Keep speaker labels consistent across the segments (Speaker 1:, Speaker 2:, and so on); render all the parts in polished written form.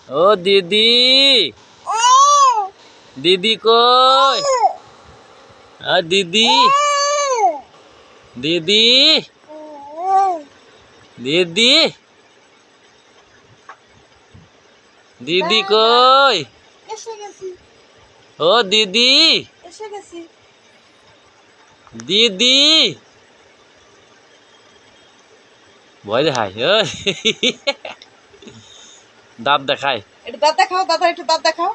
Speaker 1: ও দিদি, দিদি কই? দিদি, দিদি, দিদি, দিদি কই? ও দিদি, দিদি, ভয় দেখায়। দাঁত দেখায়।
Speaker 2: একটু দাঁত দেখাও দাদা, একটু দাঁত দেখাও,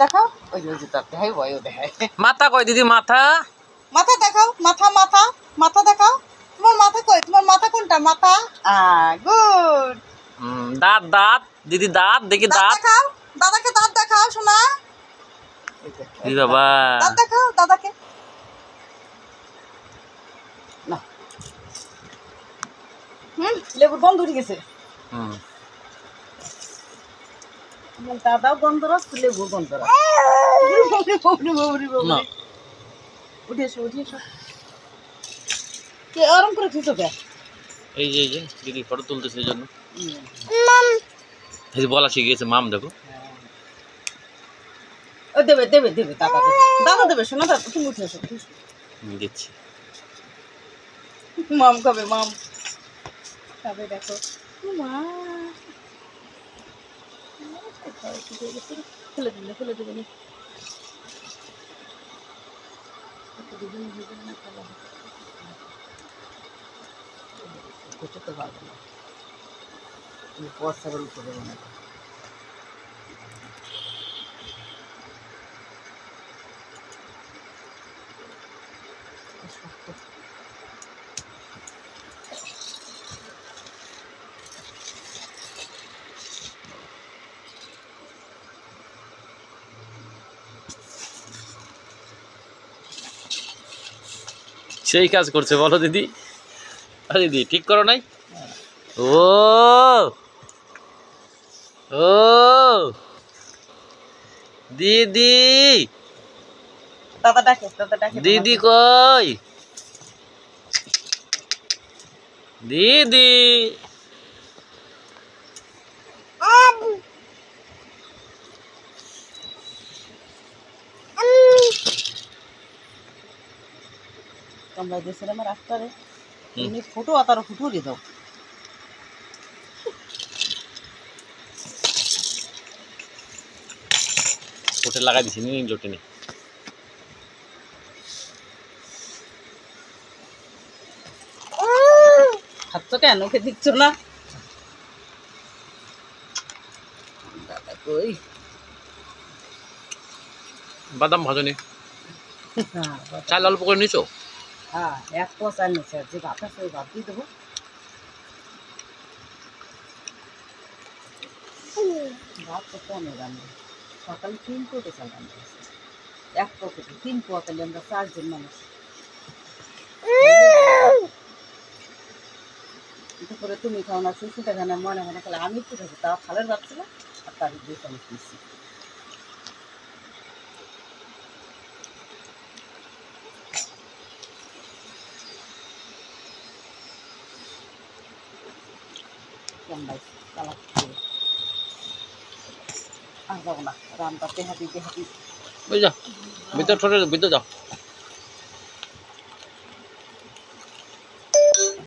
Speaker 2: দেখাও। ওই যে দাঁত দেখায়, ভয়ও দেখায়।
Speaker 1: মাথা কই দিদি? মাথা,
Speaker 2: মাথা দেখাও, মাথা মাথা মাথা দেখাও। তোমার মাথা কই? তোমার মাথা কোনটা? মাথা। গুড।
Speaker 1: দাঁত দাঁত দিদি, দাঁত দেখি, দাঁত
Speaker 2: দেখাও, দাদাকে দাঁত দেখাও শোনা।
Speaker 1: বাবা,
Speaker 2: দাঁত দেখাও দাদাকে। না, লেবুর গন্ধ উঠে গেছে। দাদাও গন্ধরস, লেবুর গন্ধরস। উঠে এসো, উঠে এসো। কে আরাম করে থুইছো কে?
Speaker 1: এই যে দিদি ফটো তুলতেছে, এই জন্য বলা শিখে গেছে। মাম দেখো,
Speaker 2: দেবে দেবে দেবে, দাদা দেবে, দাদা দেবে শোনা। দাদা তুমি উঠে এসো,
Speaker 1: দিচ্ছি।
Speaker 2: মাম খাবে, মাম খাবে। দেখো মা, ফেলে দিলে, ফেলে দেবে না। করতে পারবো না, বর্ষা উঠে দেবো না।
Speaker 1: সেই কাজ করছে, বলো দিদি। দিদি ঠিক করো নাই? ও ও দিদি,
Speaker 2: দাদা ডাকে, দাদা ডাকে।
Speaker 1: দিদি কই? দিদি,
Speaker 2: তোমরা দিয়েছিলে আমার রাস্তারে এমনি ফটো, তার ফুটো দিয়ে দাও।
Speaker 1: ওটা লাগাই দিছি, নিন লোটে নেই।
Speaker 2: খাচ্ছ কেন? ওকে দিচ্ছ না? দাদা কই?
Speaker 1: বাদাম ভাজনি, চাল অল্প করে নিছো?
Speaker 2: হ্যাঁ, এক পোয়া চাল নিচ্ছে। যে ভাত আছে ওই ভাত দিয়ে দেবো। ভাত তো কমে রান্না, সকালে 3 পোয়া চাল রান্না হয়েছে। 1 পোয়া 3 পোয়া, তাহলে আমরা 4 জন মানুষ। করে তুমি খাও না, সুস্থটা খানা, মনে মনে খেলে আমি একটু খাবো। তাও খালের ভাত ছিল, আর তার 2 চামচ দিচ্ছি। আর যাবো না, রান্নাতে হাঁটি হাঁটি।
Speaker 1: ওই যাও ভিতর, ছোট ভিতর যাও।